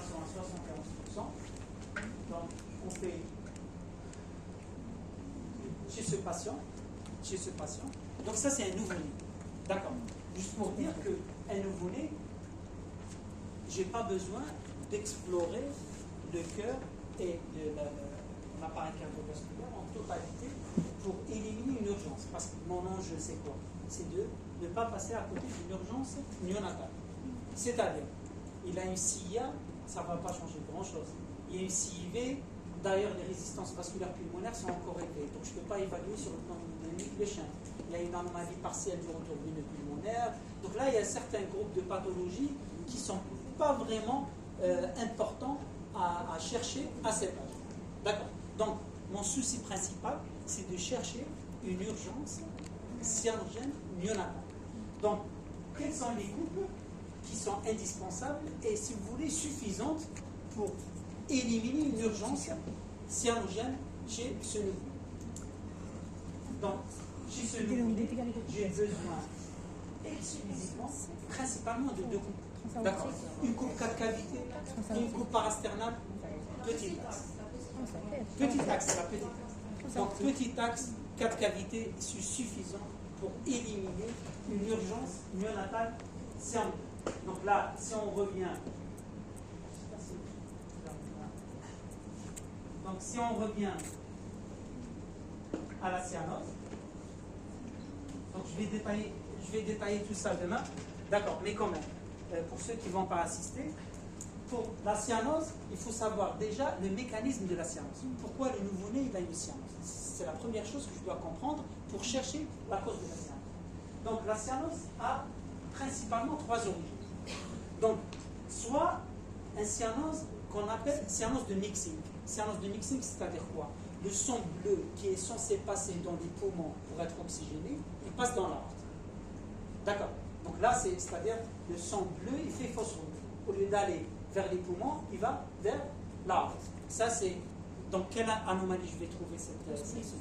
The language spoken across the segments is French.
sont à 71%. Donc, on fait chez ce patient. Donc, ça, c'est un nouveau-né. D'accord. Juste pour dire qu'un nouveau-né, je n'ai pas besoin d'explorer le cœur et l'appareil cardiovasculaire en totalité pour éliminer une urgence. Parce que mon enjeu, c'est quoi? C'est de ne pas passer à côté d'une urgence néonatale. C'est-à-dire, il a une CIA, ça ne va pas changer grand-chose. Il y a une CIV, d'ailleurs, les résistances vasculaires pulmonaires sont encore élevées. Donc, je ne peux pas évaluer sur le plan dynamique les chiens. Il y a une anomalie partielle du retour veineux pulmonaire. Donc là, il y a certains groupes de pathologies qui ne sont pas vraiment importants à chercher à cet âge. D'accord. Donc, mon souci principal, c'est de chercher une urgence cyanogène néonatale. Donc, quelles sont les coupes qui sont indispensables et, si vous voulez, suffisantes pour éliminer une urgence cyanogène chez ce nouveau. Donc, chez ce nouveau, j'ai besoin exclusivement, principalement de deux coupes. D'accord. Une coupe 4 cavités et une coupe parasternale, petit axe. Petit axe, c'est la petite axe. Donc, petit axe, 4 cavités, c'est suffisant pour éliminer une urgence néonatale cyanogène. Donc là, si on revient, à la cyanose, donc je vais détailler tout ça demain, d'accord, mais quand même, pour ceux qui ne vont pas assister, pour la cyanose, il faut savoir déjà le mécanisme de la cyanose. Pourquoi le nouveau-né il a une cyanose? C'est la première chose que je dois comprendre pour chercher la cause de la cyanose. Donc la cyanose a principalement 3 origines. Donc, soit un cyanose qu'on appelle cyanose de mixing. Cyanose de mixing, c'est-à-dire quoi? Le sang bleu qui est censé passer dans les poumons pour être oxygéné, il passe dans l'aorte. D'accord. Donc là, c'est-à-dire le sang bleu, il fait fausse route. Au lieu d'aller vers les poumons, il va vers l'aorte. Ça, c'est... Donc, quelle anomalie je vais trouver ce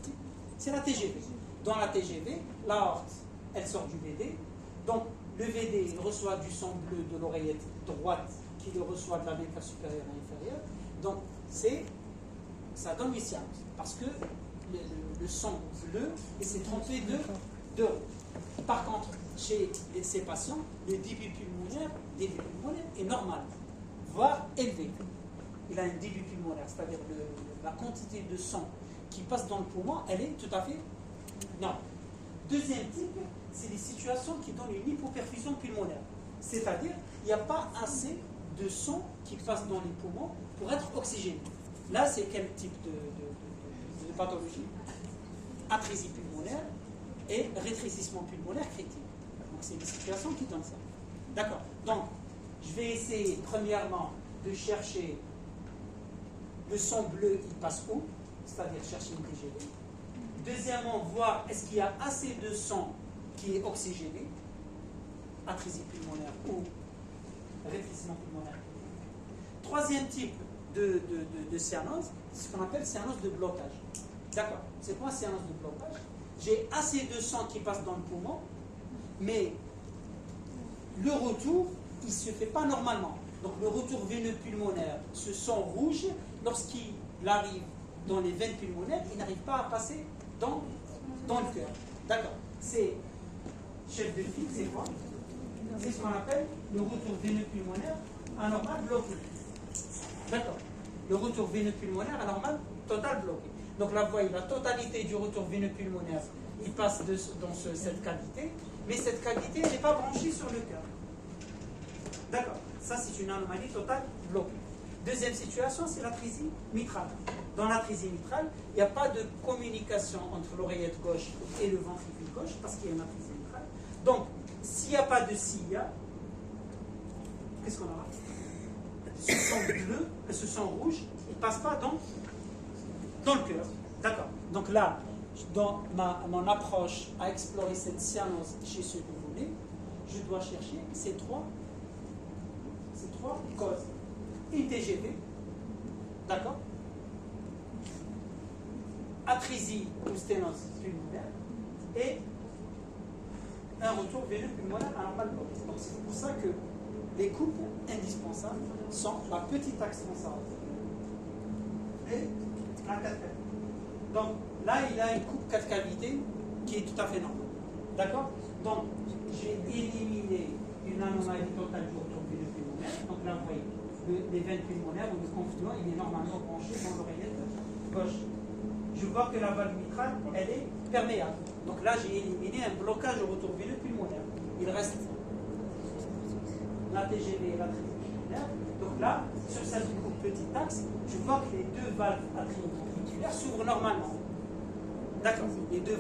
type? C'est la TGV. Dans la TGV, l'aorte, elle sort du VD. Donc, le VD il reçoit du sang bleu de l'oreillette droite qui le reçoit de la veine cave supérieure et inférieure. Donc, ça donne une cyanose. Parce que le sang bleu s'est trompé de route. Par contre, chez ces patients, le débit pulmonaire est normal, voire élevé. Il a un débit pulmonaire, c'est-à-dire la quantité de sang qui passe dans le poumon, elle est tout à fait normale. Deuxième type, c'est les situations qui donnent une hypoperfusion pulmonaire. C'est-à-dire, il n'y a pas assez de sang qui passe dans les poumons pour être oxygéné. Là, c'est quel type de pathologie? Atrésie pulmonaire et rétrécissement pulmonaire critique. Donc, c'est des situations qui donnent ça. D'accord. Donc, je vais essayer, premièrement, de chercher le sang bleu, il passe où? C'est-à-dire chercher une TGV. Deuxièmement, voir est-ce qu'il y a assez de sang qui est oxygéné, atrésie pulmonaire ou rétrécissement pulmonaire. Troisième type de cyanose, c'est ce qu'on appelle cyanose de blocage. D'accord. C'est quoi cyanose de blocage? J'ai assez de sang qui passe dans le poumon, mais le retour, il ne se fait pas normalement. Donc le retour veineux pulmonaire, ce sang rouge, lorsqu'il arrive dans les veines pulmonaires, il n'arrive pas à passer dans le cœur. D'accord. C'est chef de file, c'est quoi? C'est ce qu'on appelle le retour veineux pulmonaire anormal bloqué. D'accord. Le retour veineux pulmonaire anormal total bloqué. Donc là, vous voyez, la totalité du retour veineux pulmonaire, il passe dans cette cavité, mais cette cavité, elle n'est pas branchée sur le cœur. D'accord. Ça, c'est une anomalie totale bloquée. Deuxième situation, c'est l'atrésie mitrale. Dans l'atrésie mitrale, il n'y a pas de communication entre l'oreillette gauche et le ventricule gauche, parce qu'il y a une atrésie mitrale. Donc, s'il n'y a pas de CIA, qu'est-ce qu'on aura? Ce sang bleu, ce sang rouge, il ne passe pas dans le cœur. D'accord. Donc là, dans mon approche à explorer cette cyanose chez ce nouveau-né, je dois chercher ces trois causes. Une TGV, d'accord, atrésie ou sténose pulmonaire et un retour veineux pulmonaire anormal bloqué. Donc c'est pour ça que les coupes indispensables sont la petite axe transaortique et la 4 cavités. Donc là, il a une coupe 4 cavités qui est tout à fait normale. D'accord? Donc, j'ai éliminé une anomalie totale du retour veineux pulmonaire. Donc là, vous voyez, les veines pulmonaires ou le confluent, il est normalement branché dans l'oreillette gauche. Je vois que la valve mitrale, elle est perméable. Donc là, j'ai éliminé un blocage au retour veineux pulmonaire. Il reste la TGV et la pulmonaire. Donc là, sur cette coupe petite axe, je vois que les deux valves atrioventriculaires s'ouvrent normalement. D'accord? Les deux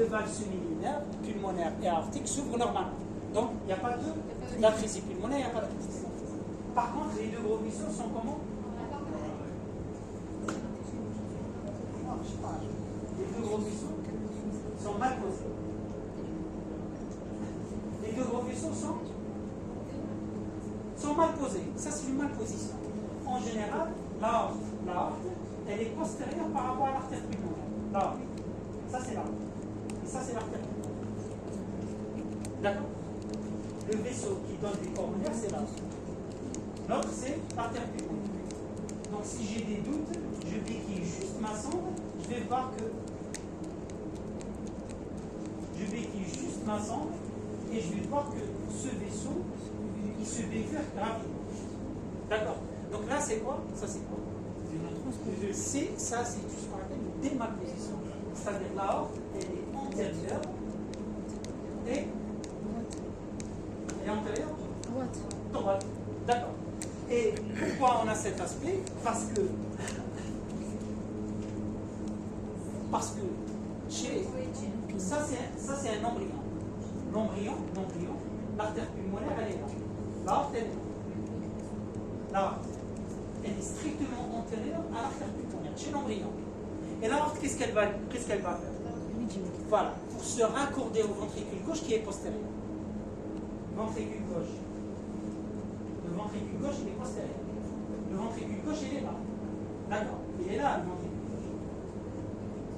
valves semi-lunaires, pulmonaires et aortiques s'ouvrent normalement. Donc, il n'y a pas d'atrésie pulmonaire, il n'y a pas d'atrésie. Par contre, les deux gros vaisseaux sont comment? Non, je sais pas. Les deux gros vaisseaux sont mal posés. Les deux gros vaisseaux sont mal posés. Ça, c'est une malposition. En général, l'aorte, elle est postérieure par rapport à l'artère pulmonaire. L'aorte. Ça, c'est l'aorte. Et ça, c'est l'artère pulmonaire. D'accord? Le vaisseau qui donne des pulmonaires, c'est l'aorte. L'autre, c'est l'artère pulmonaire. Donc, si j'ai des doutes, je béquille juste ma sonde, je vais voir que je béquille juste ma sonde et je vais voir que ce vaisseau, il se bifurque rapidement. D'accord? Donc là, c'est quoi? Ça, c'est quoi? Ça, c'est ce qu'on appelle une démalposition. C'est-à-dire l'aorte, elle est antérieure et antérieure? Droite. D'accord. Et pourquoi on a cet aspect? Parce que ça c'est un embryon. L'embryon, l'artère pulmonaire, elle est là. L'aorte, elle est là. L'aorte, elle est strictement antérieure à l'artère pulmonaire, chez l'embryon. Et l'aorte, qu'est-ce qu'elle va faire? Voilà, pour se raccorder au ventricule gauche qui est postérieur. Ventricule gauche. Le ventricule gauche, il est postérieur. Le ventricule gauche, il est là. D'accord? Il est là, le ventricule gauche.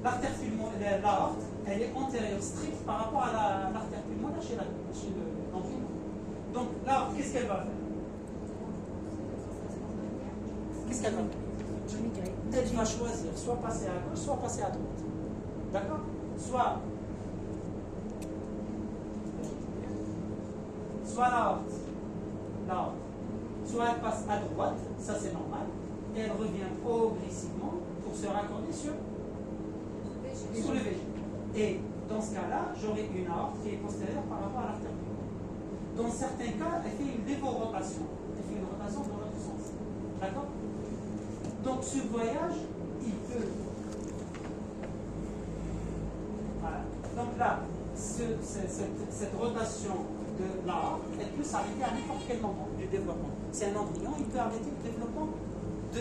L'artère pulmonaire, l'aorte, elle est antérieure stricte par rapport à l'artère pulmonaire chez l'embryon. Donc, l'aorte, qu'est-ce qu'elle va faire? Qu'est-ce qu'elle va faire? Elle va choisir soit passer à gauche, soit passer à droite. D'accord? Soit l'aorte, soit elle passe à droite, ça c'est normal, et elle revient progressivement pour se raccorder sur le VG. Et dans ce cas-là, j'aurai une aorte qui est postérieure par rapport à l'artère pulmonaire. Dans certains cas, elle fait une dévorotation. Elle fait une rotation dans l'autre sens. D'accord? Donc ce voyage, il peut... Voilà. Donc là, cette rotation de l'aorte, elle peut s'arrêter à n'importe quel moment du développement. C'est un embryon, il peut arrêter le développement de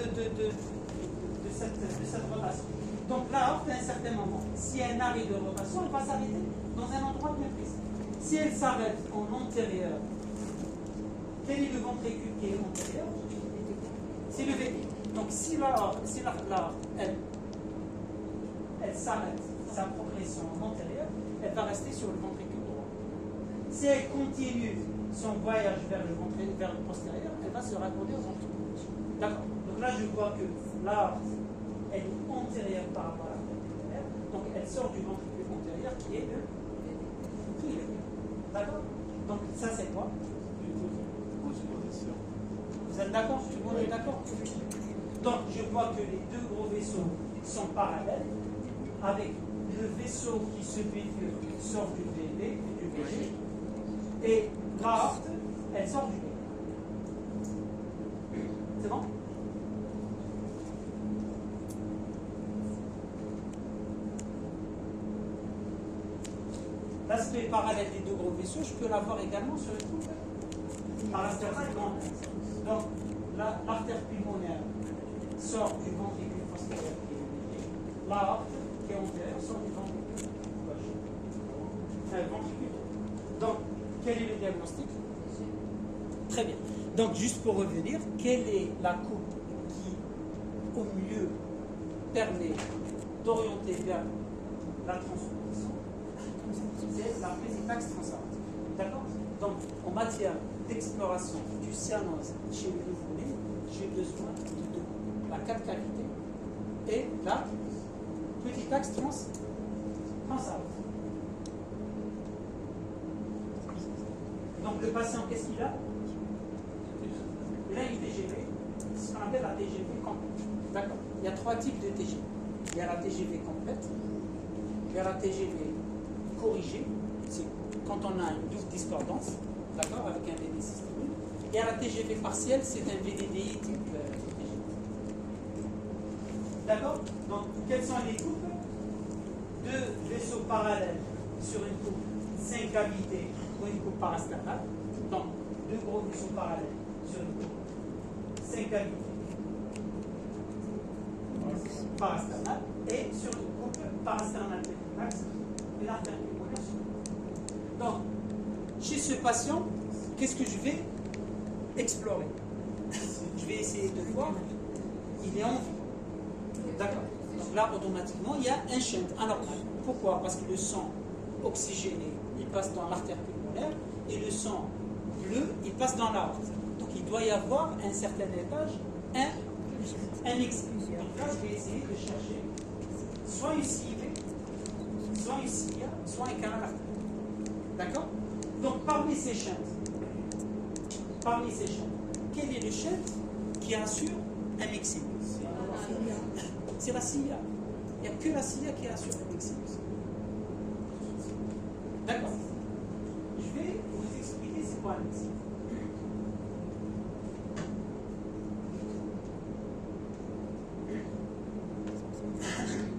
cette rotation. Donc l'aorte, à un certain moment, s'il y a un arrêt de rotation, elle va s'arrêter dans un endroit bien précis. Si elle s'arrête en antérieur, quel est le ventricule qui est antérieur? C'est le VT. Donc si l'aorte, elle s'arrête sa progression en antérieur, elle va rester sur le ventricule droit. Si elle continue son voyage vers le postérieur, elle va se raccorder au ventricule gauche. D'accord. Donc là, je vois que l'aorte, elle est antérieure par rapport à l'artère pulmonaire, donc elle sort du ventricule antérieur qui est le VT. D'accord? Donc ça c'est quoi? Vous êtes d'accord? Tout le monde est d'accord? Donc je vois que les deux gros vaisseaux sont parallèles, avec le vaisseau qui se bifurque sort du VB, du VG, et l'aorte, elle sort du VB. C'est bon? L'aspect parallèle des deux gros vaisseaux, je peux l'avoir également sur le coup par l'artère pulmonaire. Donc, l'artère pulmonaire sort du ventricule postérieur qui est le VG. L'aorte qui est antérieure sort du ventricule gauche. Ventricule. Donc, quel est le diagnostic? Très bien. Donc, juste pour revenir, quelle est la coupe qui, au mieux, permet d'orienter vers la transposition? C'est la petite axe transaortique. D'accord? Donc, en matière d'exploration du cyanose chez le nouveau-né, j'ai besoin de deux. La carte cavité et la petite axe transarbre. Donc, le patient, qu'est-ce qu'il a? Il a une TGV, ce qu'on appelle la TGV complète. D'accord. Il y a trois types de TGV. Il y a la TGV complète, il y a la TGV corrigée, c'est quand on a une double discordance, d'accord, avec un VD systémique. Il y a la TGV partielle, c'est un VDDI type TGV. D'accord. Donc, quelles sont les coupes? Deux vaisseaux parallèles sur une coupe 5 cavités ou une coupe parasternale. Donc, deux gros vaisseaux parallèles sur une coupe 5 cavités parasternale et sur une coupe parasternale max et l'artère pulmonaire. Donc, chez ce patient, qu'est-ce que je vais explorer? Je vais essayer de voir, il est en vie. D'accord. Donc là, automatiquement, il y a un shunt anormal. Pourquoi? Parce que le sang oxygéné, il passe dans l'artère pulmonaire et le sang bleu, il passe dans l'aorte. Donc il doit y avoir à un certain étage un excès. Donc là, je vais essayer de chercher soit une CIV, soit une CIA, soit un canal artériel. D'accord? Donc parmi ces shunts, quel est le shunt qui assure un mixing? C'est la CIA. Il n'y a que la CIA qui assure le mixing. D'accord. Je vais vous expliquer c'est quoi le mixing.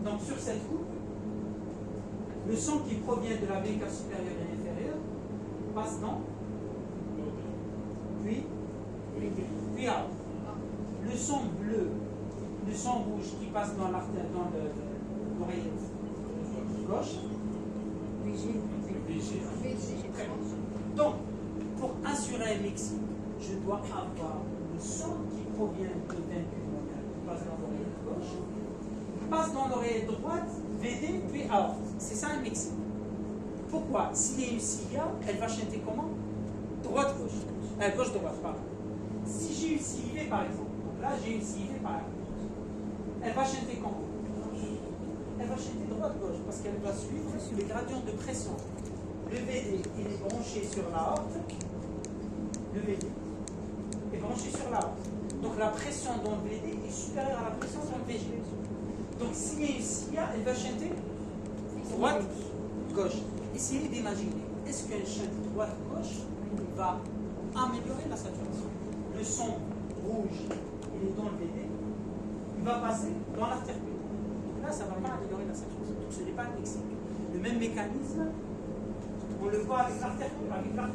Donc sur cette coupe, le sang qui provient de la veine cave supérieure et inférieure passe dans, puis out. Le sang bleu, le sang rouge qui passe dans l'artère, dans l'oreillette gauche. Donc, pour assurer un mixing, je dois avoir le sang qui provient de veine pulmonaire qui passe dans l'oreillette gauche, passe dans l'oreillette droite, VD, puis aorte. C'est ça un mixing. Pourquoi? S'il y a une CIA, elle va chanter comment? Droite-gauche. Gauche-droite, pardon. Si j'ai une CIV par exemple, donc là j'ai une CIV par exemple, elle va chanter comment? Elle va chanter droite-gauche parce qu'elle va suivre les gradients de pression. Le VD, il est branché sur l'aorte. Le VD est branché sur l'aorte. Donc la pression dans le VD est supérieure à la pression dans le VG. Donc s'il y a une CIA, elle va chanter droite-gauche. Essayez d'imaginer, est-ce qu'un chante droite-gauche va améliorer la saturation? Le son rouge, il est dans le VD, il va passer dans l'artère pulmonaire. Donc là, ça ne va pas améliorer la saturation. Donc ce n'est pas un mixing. Le même mécanisme, on le voit avec l'artère pulmonaire,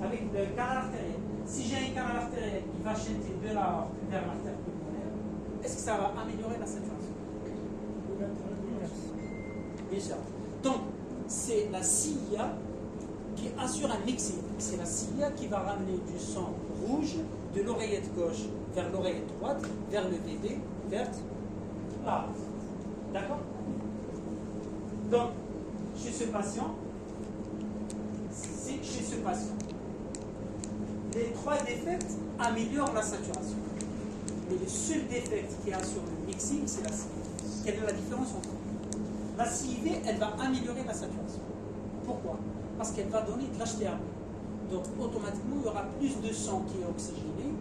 avec le canal artériel. Si j'ai un canal artériel qui va chanter de l'aorte vers l'artère pulmonaire, est-ce que ça va améliorer la saturation? Bien sûr. Donc, c'est la CIA qui assure un mixing. C'est la CIA qui va ramener du sang rouge de l'oreillette gauche vers l'oreillette droite, vers le VD, vers l'aorte. D'accord? Donc, chez ce patient, les trois défects améliorent la saturation. Mais le seul défect qui assure le mixing, c'est la CIV. Quelle est la différence entre eux? La CIV, elle va améliorer la saturation. Pourquoi? Parce qu'elle va donner de l'HTRB. Donc, automatiquement, il y aura plus de sang qui est oxygéné,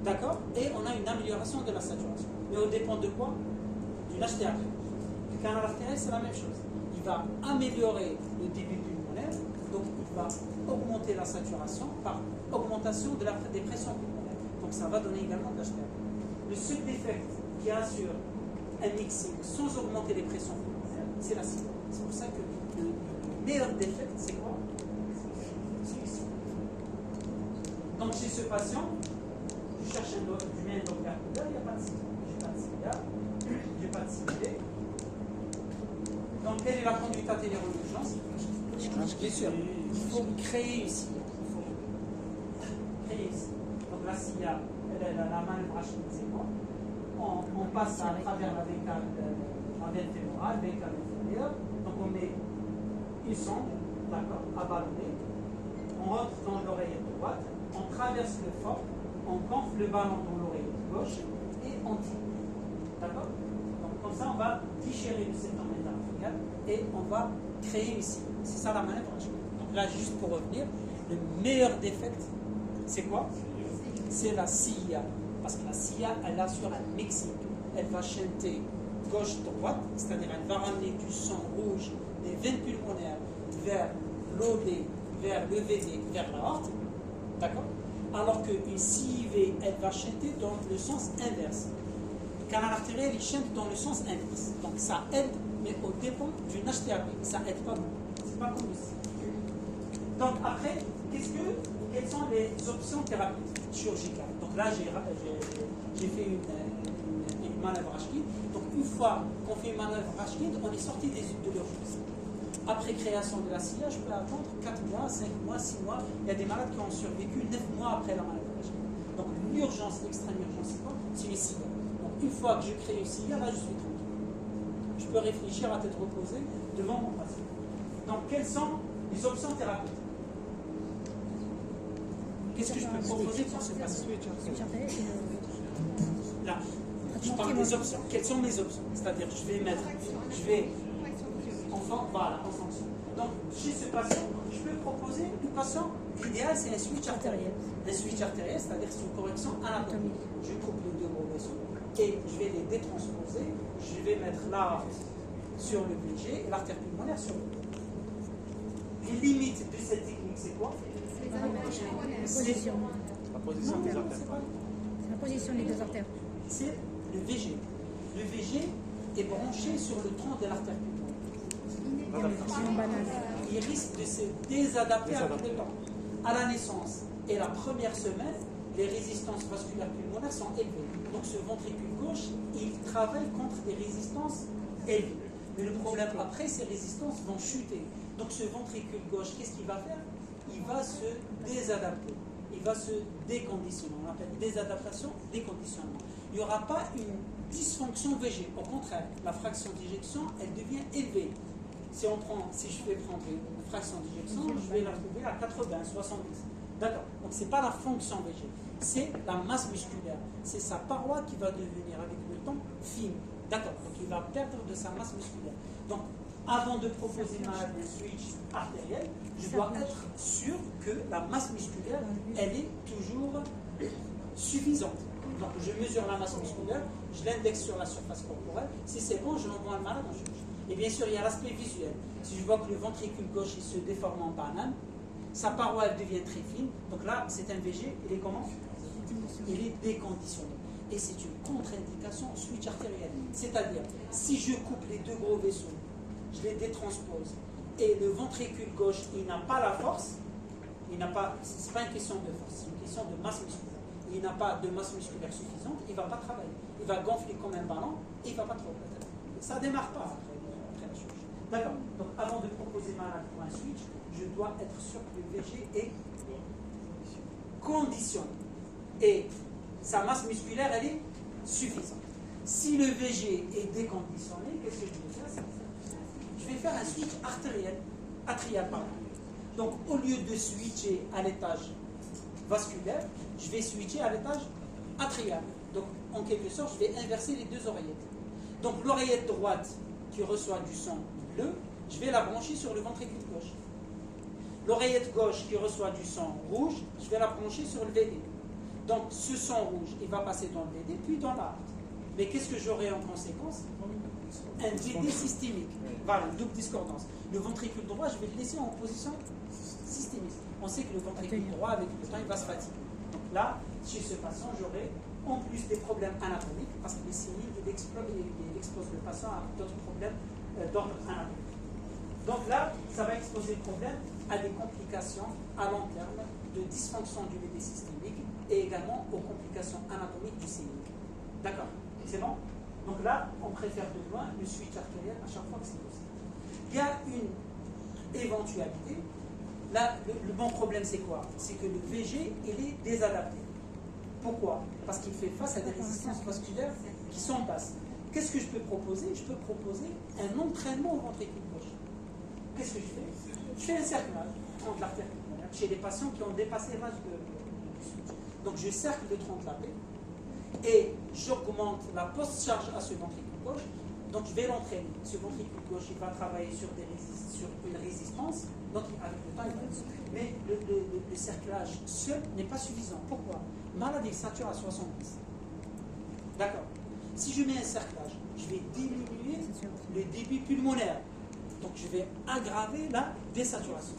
d'accord? Et on a une amélioration de la saturation. Mais au dépend de quoi? Du HTRB. Le canal artériel, c'est la même chose. Il va améliorer le débit pulmonaire, donc il va augmenter la saturation par augmentation des pressions pulmonaires. Donc ça va donner également de l'HTRB. Le seul défect qui assure un mixing sans augmenter les pressions pulmonaires, c'est la CIV. C'est pour ça que le meilleur défect, c'est quoi? C'est ici. Donc chez ce patient, je cherche du mets un Doppler, il n'y a pas de CIV. J'ai pas de CIV. Donc quelle est la conduite atténuée d'urgence? Bien sûr, il faut créer ici. Donc la CIA, elle a la main brachée, c'est quoi? On passe à travers la veine fémorale, veine cave inférieure. Donc on met une sonde, d'accord, à ballonner. on rentre dans l'oreillette droite, on traverse le fort, on gonfle le ballon dans l'oreillette gauche et on tire. D'accord? Donc comme ça, on va déchirer le septum métacarpial et on va créer ici. C'est ça la manœuvre. Donc là, juste pour revenir, le meilleur défect, c'est quoi? C'est la CIA. Parce que la CIA, elle assure un mixing. Elle va chanter gauche-droite, c'est-à-dire elle va ramener du sang rouge des veines pulmonaires vers l'OD, vers le VD, vers l'aorte. D'accord? Alors qu'une CIV, elle va chanter dans le sens inverse. Le canal artériel, il chante dans le sens inverse. Donc ça aide, mais au dépend d'une HTAP. Ça aide pas beaucoup. C'est pas comme ici. Donc après, quelles sont les options thérapeutiques chirurgicales? Donc là, j'ai fait une manœuvre Rashkid. Donc une fois qu'on fait une manœuvre Rashkid, on est sorti de l'urgence. Après création de la CIA, je peux attendre 4 mois, 5 mois, 6 mois. Il y a des malades qui ont survécu 9 mois après la manœuvre Rashkid. Donc l'urgence, l'extrême urgence, c'est quoi? C'est les CIA. Donc une fois que je crée une CIA, là je suis tranquille. Je peux réfléchir à tête reposée devant mon patient. Donc quelles sont les options thérapeutiques? Qu'est-ce que je peux proposer pour ce patient? Là, je parle des options. Quelles sont mes options? C'est-à-dire, voilà, en fonction. Donc, chez ce patient, je peux proposer une patient, l'idéal c'est un switch artériel. Un switch artériel, c'est-à-dire c'est une correction anatomique. Je coupe les deux gros vaisseaux et je vais les détransposer. Je vais mettre l'aorte sur le VG et l'artère pulmonaire sur le dos. Les limites de cette technique, c'est quoi? La position. La position des artères. C'est la position des deux artères. C'est le VG. Le VG est branché sur le tronc de l'artère pulmonaire. Il risque de se désadapter avec le temps. À la naissance et la première semaine, les résistances vasculaires pulmonaires sont élevées. Donc ce ventricule gauche, il travaille contre des résistances élevées. Mais le problème après, ces résistances vont chuter. Donc ce ventricule gauche, qu'est-ce qu'il va faire? Il va se désadapter. Il va se déconditionner. On appelle désadaptation, déconditionnement. Il n'y aura pas une dysfonction VG. Au contraire, la fraction d'éjection, elle devient élevée. Si je fais prendre une fraction d'éjection, je vais la trouver à 80, 70. D'accord. Donc ce n'est pas la fonction VG. C'est la masse musculaire. C'est sa paroi qui va devenir avec le temps fine. D'accord. Donc il va perdre de sa masse musculaire. Donc avant de proposer un switch artériel, je dois être sûr que la masse musculaire, elle est toujours suffisante. Donc je mesure la masse musculaire, je l'indexe sur la surface corporelle. Si c'est bon, je l'envoie le malade en chirurgie. Et bien sûr, il y a l'aspect visuel. Si je vois que le ventricule gauche il se déforme en banane, sa paroi elle devient très fine. Donc là, c'est un VG. Il est comment? Il est déconditionné. Et c'est une contre-indication au switch artériel. C'est-à-dire, si je coupe les deux gros vaisseaux, je les détranspose, et le ventricule gauche, il n'a pas la force, ce n'est pas une question de force, c'est une question de masse musculaire. Il n'a pas de masse musculaire suffisante, il ne va pas travailler. Il va gonfler comme un ballon et il ne va pas trop. Ça ne démarre pas après la chirurgie. D'accord. Donc avant de proposer malade pour un switch, je dois être sûr que le VG est conditionné. Et sa masse musculaire, elle est suffisante. Si le VG est déconditionné, qu'est-ce que je vais faire? Je vais faire un switch atrial, pardon. Donc au lieu de switcher à l'étage vasculaire, je vais switcher à l'étage atrial. Donc en quelque sorte, je vais inverser les deux oreillettes. Donc l'oreillette droite qui reçoit du sang bleu, je vais la brancher sur le ventricule gauche. L'oreillette gauche qui reçoit du sang rouge, je vais la brancher sur le VD. Donc ce sang rouge, il va passer dans le VD, puis dans l'aorte. Mais qu'est-ce que j'aurai en conséquence? Un VD systémique. Voilà, une double discordance. Le ventricule droit, je vais le laisser en position systémique. On sait que le ventricule droit, avec le temps, il va se fatiguer. Donc là, chez ce patient, j'aurai en plus des problèmes anatomiques, parce que les signes, il expose le patient à d'autres problèmes d'ordre anatomique. Donc là, ça va exposer le problème à des complications à long terme de dysfonction du VD systémique et également aux complications anatomiques du CI. D'accord? C'est bon? Donc là, on préfère de loin le switch artériel à chaque fois que c'est possible. Il y a une éventualité. Là, le bon problème, c'est quoi? C'est que le VG, il est désadapté. Pourquoi? Parce qu'il fait face à des résistances vasculaires qui sont basses. Qu'est-ce que je peux proposer? Je peux proposer un entraînement au ventricule gauche. Qu'est-ce que je fais? Je fais un cerclage entre l'artère pulmonaire chez les patients qui ont dépassé l'âge du switch. Donc je cercle de 30 l'AP et j'augmente la post-charge à ce ventricule gauche. Donc je vais l'entraîner. Ce ventricule gauche, il va travailler sur une résistance. Donc avec le temps, il va être... Mais le cerclage seul n'est pas suffisant. Pourquoi? Malade, il sature à 70. D'accord. Si je mets un cerclage, je vais diminuer le débit pulmonaire. Donc je vais aggraver la désaturation.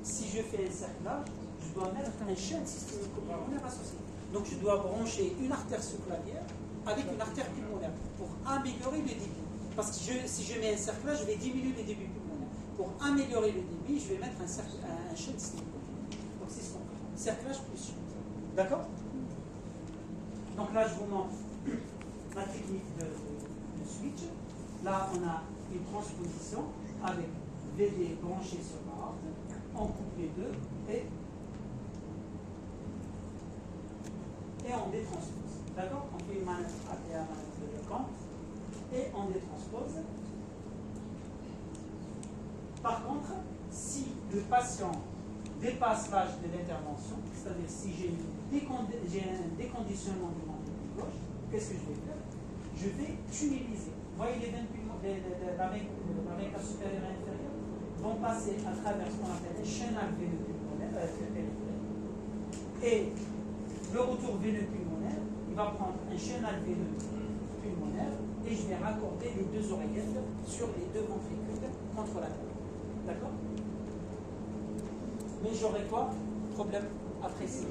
Si je fais un cerclage, je dois mettre un chaîne systémico-pulmonaire associé. Donc je dois brancher une artère sous-clavière avec une artère pulmonaire pour améliorer le débit. Parce que si je mets un cerclage, je vais diminuer le débit pulmonaire. Pour améliorer le débit, je vais mettre un chaîne systémico-pulmonaire. Donc c'est ce qu'on fait. Cerclage plus chaîne. D'accord? Donc là, je vous montre la technique de switch. Là, on a une transposition avec VD branché sur la harpe. On coupe les deux et on détranspose. D'accord? On fait une manœuvre ATA, manœuvre de Lecomte, et on détranspose. Par contre, si le patient dépasse l'âge de l'intervention, c'est-à-dire si j'ai un déconditionnement du ventricule gauche, qu'est-ce que je vais faire? Je vais tunneliser. Vous voyez les veines la veine cave supérieure et inférieure vont passer à travers ce qu'on appelle les chenal veineux pulmonaire. Et le retour veineux pulmonaire, il va prendre un chenal veineux pulmonaire et je vais raccorder les deux oreillettes sur les deux ventricules contre la tête. D'accord? Mais j'aurai quoi? Problème après ça.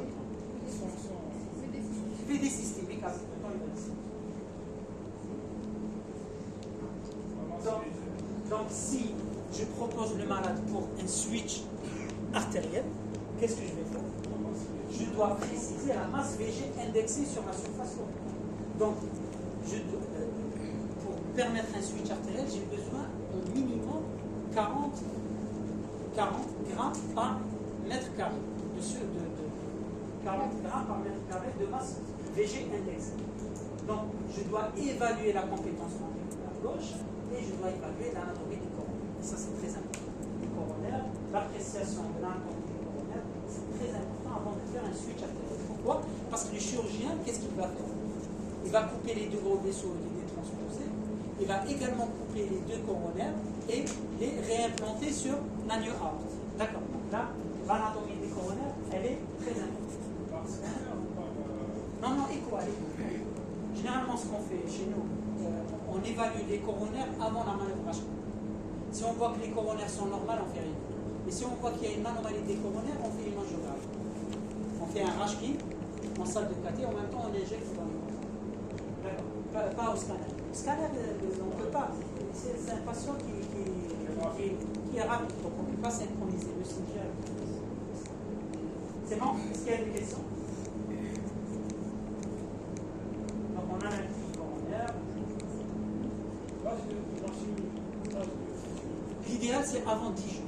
VD systémique avec le temps, il va descendre. Donc, si je propose le malade pour un switch artériel, qu'est-ce que je vais faire? Je dois préciser la masse VG indexée sur la surface locale. Donc, pour permettre un switch artériel, j'ai besoin au minimum 40 grammes par mètre carré. 40 grammes par mètre carré de masse VG indexée. Donc, je dois évaluer la compétence ventriculaire gauche et je dois évaluer l'anatomie du coronaire. Ça, c'est très important. Les coronaires, l'appréciation de l'anatomie du coronaire, c'est très important avant de faire un switch artériel. Pourquoi? Parce que le chirurgien, qu'est-ce qu'il va faire? Il va couper les deux gros vaisseaux et les transposer. Il va également couper les deux coronaires et les réimplanter sur la new heart. D'accord. Donc là, l'anatomie des coronaires, elle est très importante. Non, écho. Généralement, ce qu'on fait chez nous, on évalue les coronaires avant la manœuvre HQ. Si on voit que les coronaires sont normales, on ne fait rien. Et si on voit qu'il y a une anomalie des coronaires, on fait une angiographie. On fait un rashki en salle de caté, en même temps on injecte dans le corps. D'accord. Pas au scanner. Le scanner, on ne peut pas. C'est un patient qui est rapide, donc on ne peut pas synchroniser le signal. C'est bon? Est-ce qu'il y a des questions? Donc on a un petit coronaire. L'idéal, c'est avant 10 jours.